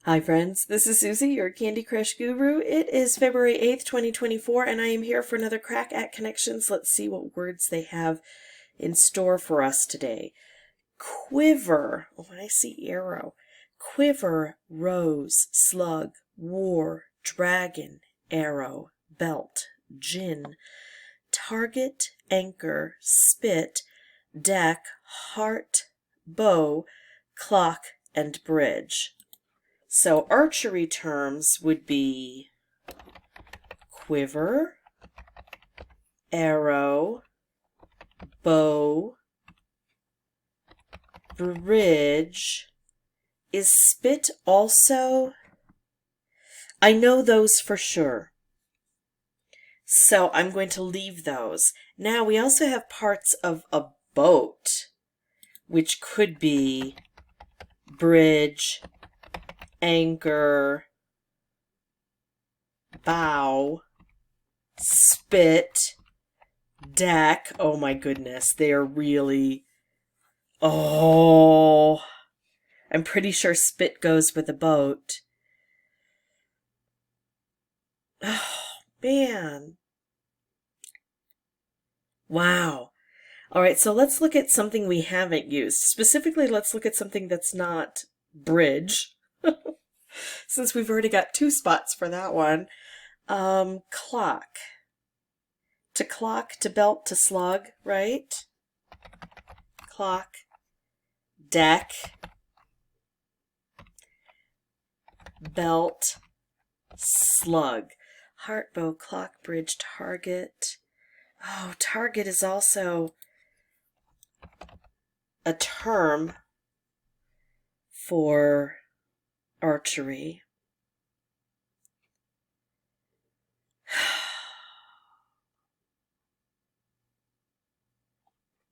Hi friends, this is Suzy, your Candy Crush guru. It is February 8th, 2024, and I am here for another crack at connections. Let's see what words they have in store for us today. Quiver. Oh, I see arrow. Quiver, rose, slug, war, dragon, arrow, belt, gin, target, anchor, spit, deck, heart, bow, clock, and bridge. So archery terms would be quiver, arrow, bow, bridge. Is spit also? I know those for sure. So I'm going to leave those. Now we also have parts of a boat, which could be bridge, anchor, bow, spit, deck. Oh my goodness, they are really... Oh, I'm pretty sure spit goes with a boat. Oh, man. Wow. All right, so let's look at something we haven't used. Specifically, let's look at something that's not bridge. Since we've already got two spots for that one. Clock. To clock, to belt, to slug, right? Clock. Deck. Belt. Slug. Heart, bow, clock, bridge, target. Oh, target is also a term for archery.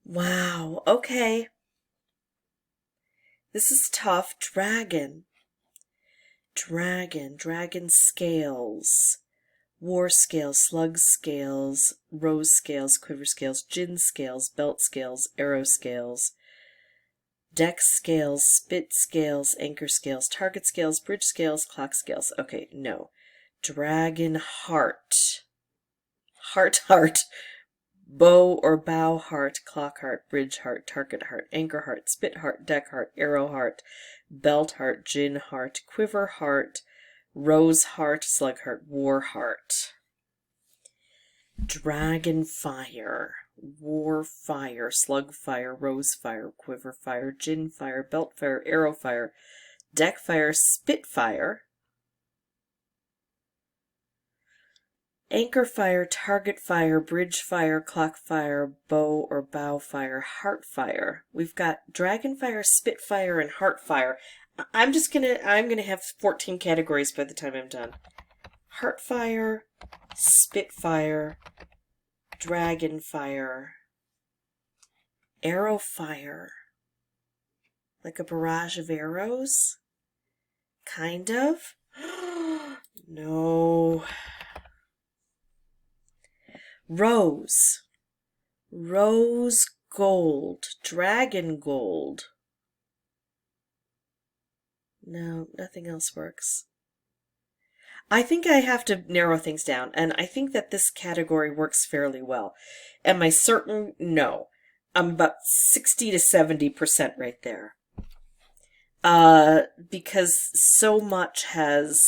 Wow, okay. This is tough. Dragon. Dragon scales. War scales, slug scales, rose scales, quiver scales, gin scales, belt scales, arrow scales, deck scales, spit scales, anchor scales, target scales, bridge scales, clock scales. Okay, no. Dragon heart. Heart. Bow or bow heart, clock heart, bridge heart, target heart, anchor heart, spit heart, deck heart, arrow heart, belt heart, gin heart, quiver heart, rose heart, slug heart, war heart. Dragon fire, war fire, slug fire, rose fire, quiver fire, gin fire, belt fire, arrow fire, deck fire, spit fire, anchor fire, target fire, bridge fire, clock fire, bow or bow fire, heart fire. We've got dragon fire, spit fire, and heart fire. I'm gonna have 14 categories by the time I'm done. Heart fire, spit fire, dragon fire, arrow fire. Like a barrage of arrows? Kind of? No. Rose. Rose gold. Dragon gold. No, nothing else works. I think I have to narrow things down, and I think that this category works fairly well. Am I certain? No. I'm about 60 to 70% right there. Because so much has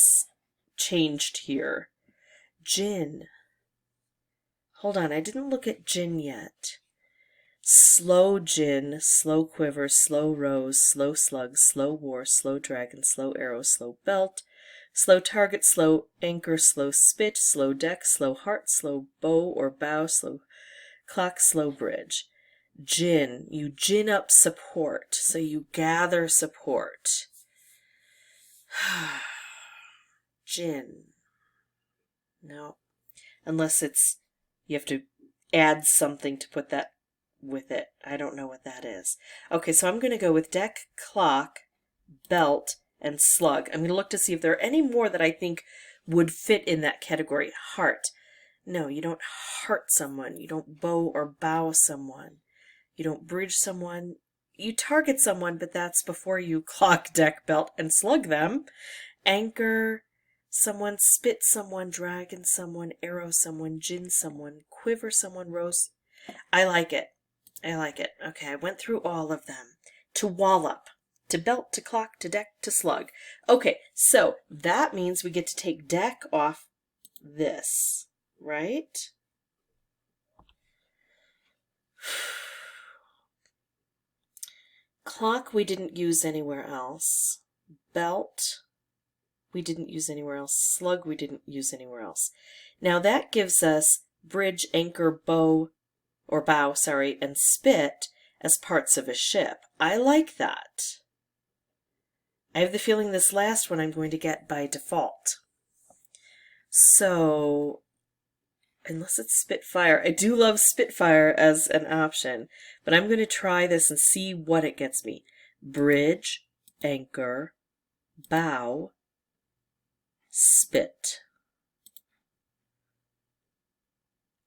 changed here. Gin. Hold on, I didn't look at gin yet. Slow gin, slow quiver, slow rose, slow slug, slow war, slow dragon, slow arrow, slow belt, slow target, slow anchor, slow spit, slow deck, slow heart, slow bow or bow, slow clock, slow bridge. Gin, you gin up support, so you gather support. Gin. No. Unless it's, you have to add something to put that with it. I don't know what that is. Okay, so I'm going to go with deck, clock, belt, and slug. I'm going to look to see if there are any more that I think would fit in that category. Heart. No, you don't heart someone. You don't bow or bow someone. You don't bridge someone. You target someone, but that's before you clock, deck, belt, and slug them. Anchor someone, spit someone, dragon someone, arrow someone, gin someone, quiver someone, rose. I like it. I like it. Okay, I went through all of them. To wallop, to belt, to clock, to deck, to slug. Okay, so that means we get to take deck off this, right? Clock we didn't use anywhere else. Belt we didn't use anywhere else. Slug we didn't use anywhere else. Now that gives us bridge, anchor, bow, and spit as parts of a ship. I like that. I have the feeling this last one I'm going to get by default. So, unless it's Spitfire. I do love Spitfire as an option, but I'm going to try this and see what it gets me. Bridge, anchor, bow, spit.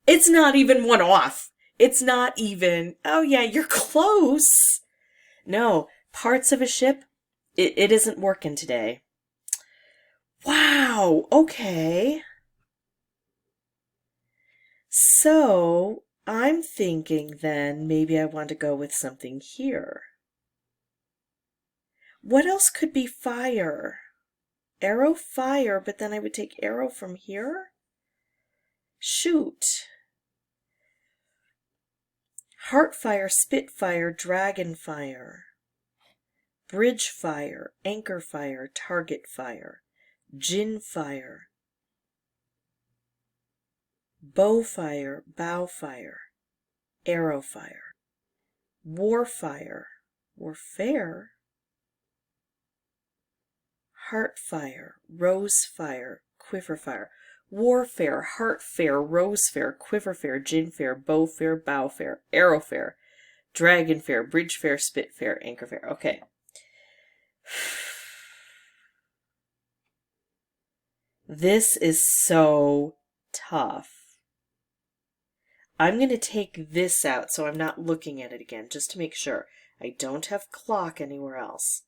It's not even one off. It's not even, oh yeah, you're close. No, parts of a ship, it isn't working today. Wow, okay. So, I'm thinking then maybe I want to go with something here. What else could be fire? Arrow, fire, but then I would take arrow from here? Shoot. Heartfire, Spitfire, Dragonfire. Bridge fire, anchor fire, target fire. Gin fire. Bow fire, bow fire. Arrow fire. War fire, warfare. Heart fire, rose fire, quiver fire. Warfare, heart fair, rose fair, quiver fair, gin fair, bow fair, bow fair, arrow fair, dragon fair, bridge fair, spit fair, anchor fair. Okay. This is so tough. I'm going to take this out so I'm not looking at it again, just to make sure. I don't have clock anywhere else.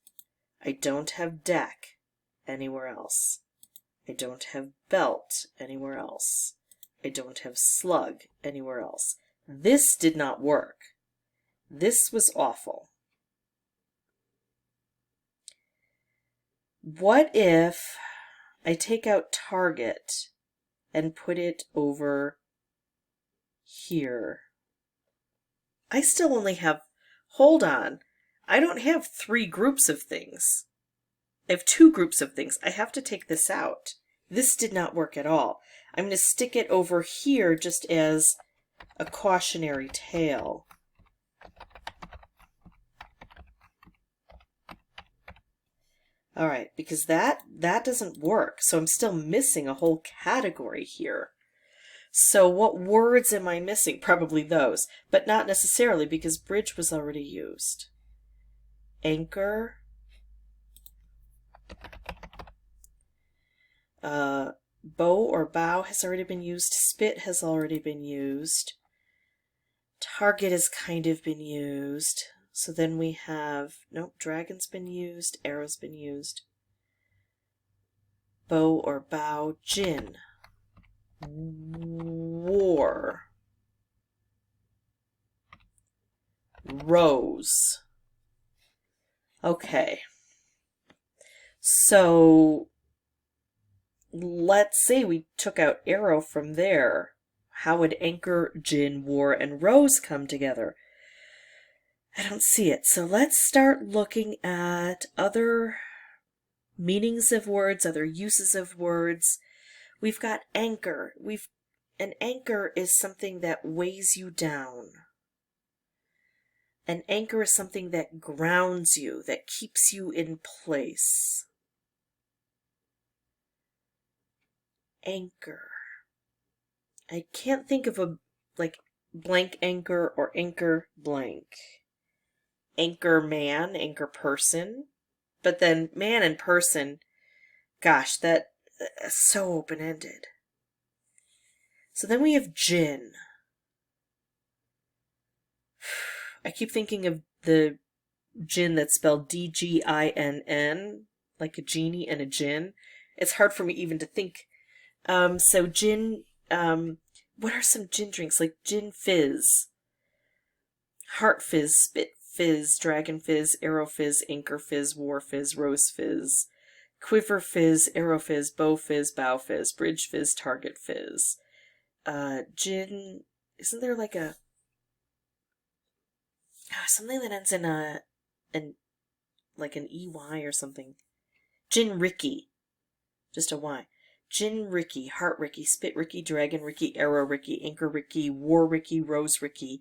I don't have deck anywhere else. I don't have belt anywhere else. I don't have slug anywhere else. This did not work. This was awful. What if I take out target and put it over here? I still only have, hold on, I don't have 3 groups of things. I have 2 groups of things. I have to take this out. This did not work at all. I'm going to stick it over here just as a cautionary tale. All right, because that doesn't work. So I'm still missing a whole category here. So what words am I missing? Probably those, but not necessarily because bridge was already used. Anchor. Bow or bow has already been used. Spit has already been used. Target has kind of been used. So then we have, nope, dragon's been used, arrow's been used. Bow or bow, gin. War. Rose. Okay. So let's say we took out arrow from there. How would anchor, gin, war, and rose come together? I don't see it. So let's start looking at other meanings of words, other uses of words. We've got anchor. An anchor is something that weighs you down. An anchor is something that grounds you, that keeps you in place. Anchor. I can't think of a, blank anchor or anchor blank. Anchor man, anchor person. But then man and person, gosh, that is so open-ended. So then we have gin. I keep thinking of the gin that's spelled D-G-I-N-N, like a genie and a djinn. It's hard for me even to think. So djinn, what are some djinn drinks? Like gin fizz, heart fizz, spit fizz, dragon fizz, arrow fizz, anchor fizz, war fizz, rose fizz, quiver fizz, arrow fizz, bow fizz, bow fizz, bridge fizz, target fizz. Gin, isn't there like a something that ends in like an EY or something? Gin Ricky, just a Y. Gin Ricky, Heart Ricky, Spit Ricky, Dragon Ricky, Arrow Ricky, Anchor Ricky, War Ricky, Rose Ricky,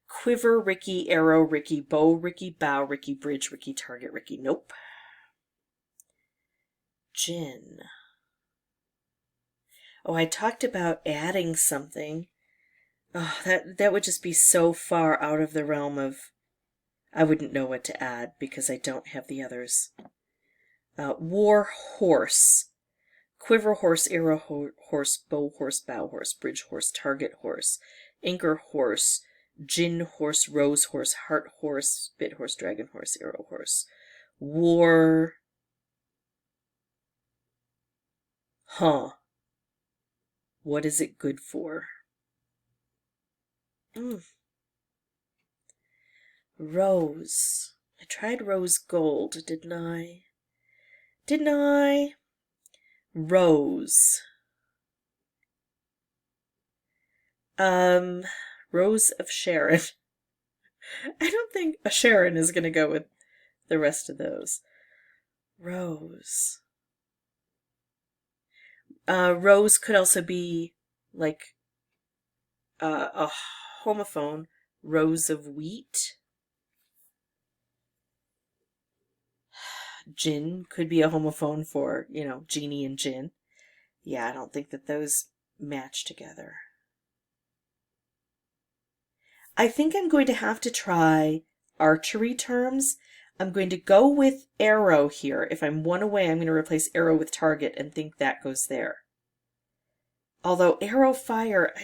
Quiver Ricky, Arrow Ricky, Bow Ricky, Bow Ricky, Bridge Ricky, Target Ricky. Nope. Gin. Oh, I talked about adding something. Oh, that would just be so far out of the realm of... I wouldn't know what to add because I don't have the others. War Horse. Quiver horse, arrow horse, bow horse, bow horse, bridge horse, target horse, anchor horse, gin horse, rose horse, heart horse, spit horse, dragon horse, arrow horse. War. Huh. What is it good for? Rose. I tried rose gold, didn't I? Didn't I? Rose. Rose of Sharon. I don't think a Sharon is going to go with the rest of those. Rose. Rose could also be like a homophone. Rose of wheat. Gin could be a homophone for, genie and gin. Yeah, I don't think that those match together. I think I'm going to have to try archery terms. I'm going to go with arrow here. If I'm one away, I'm going to replace arrow with target and think that goes there. Although arrow fire,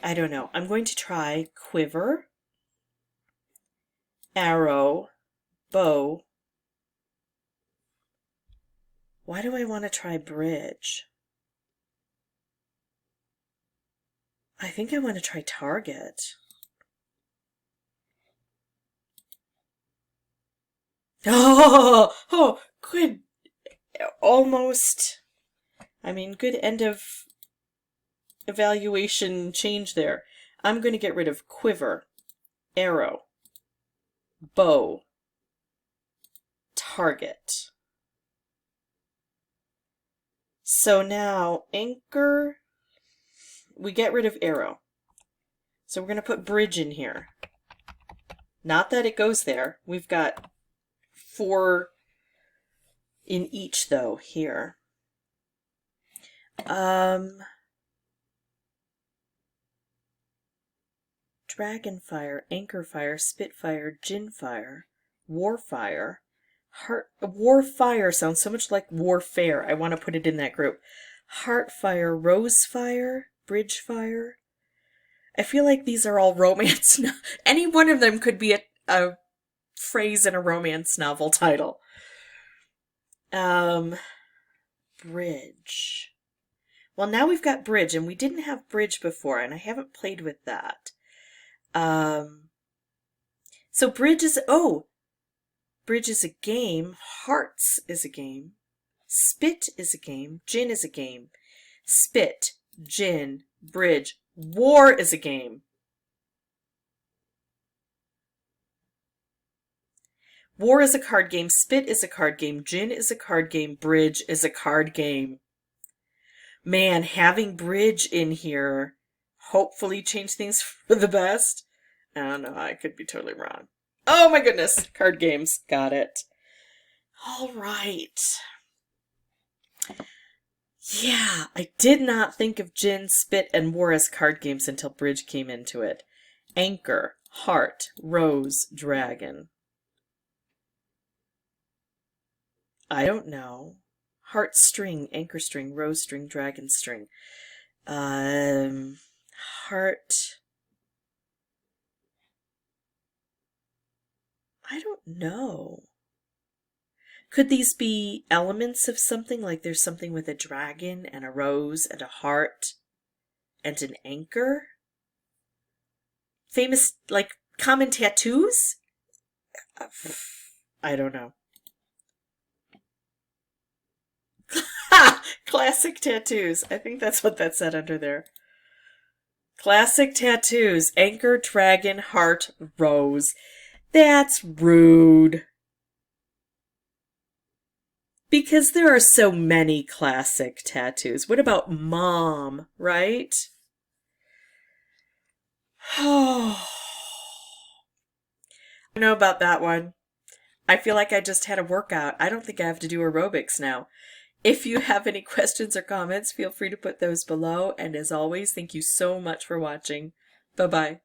I don't know. I'm going to try quiver, arrow, bow. Why do I want to try bridge? I think I want to try target. Oh, good. Almost. I mean, good end of evaluation change there. I'm going to get rid of quiver, arrow, bow, target. So now anchor, we get rid of arrow. So we're going to put bridge in here. Not that it goes there. We've got 4 in each though here. Dragonfire, Anchorfire, Spitfire, Ginfire, Warfire. Warfire sounds so much like warfare. I want to put it in that group. Heartfire, Rosefire, Bridgefire. I feel like these are all romance. Any one of them could be a phrase in a romance novel title. Bridge. Well, now we've got bridge, and we didn't have bridge before, and I haven't played with that. So bridge is, bridge is a game. Hearts is a game. Spit is a game. Gin is a game. Spit, gin, bridge. War is a game. War is a card game. Spit is a card game. Gin is a card game. Bridge is a card game. Man, having bridge in here hopefully change things for the best. I don't know. I could be totally wrong. Oh my goodness. Card games. Got it. All right. Yeah, I did not think of Gin, Spit, and War as card games until Bridge came into it. Anchor, Heart, Rose, Dragon. I don't know. Heart string, anchor string, rose string, dragon string. Heart. I don't know. Could these be elements of something? Like there's something with a dragon and a rose and a heart and an anchor? Famous, like, common tattoos? I don't know. Classic tattoos. I think that's what that said under there. Classic tattoos. Anchor, dragon, heart, rose. That's rude. Because there are so many classic tattoos. What about mom, right? Oh, I don't know about that one. I feel like I just had a workout. I don't think I have to do aerobics now. If you have any questions or comments, feel free to put those below. And as always, thank you so much for watching. Bye-bye.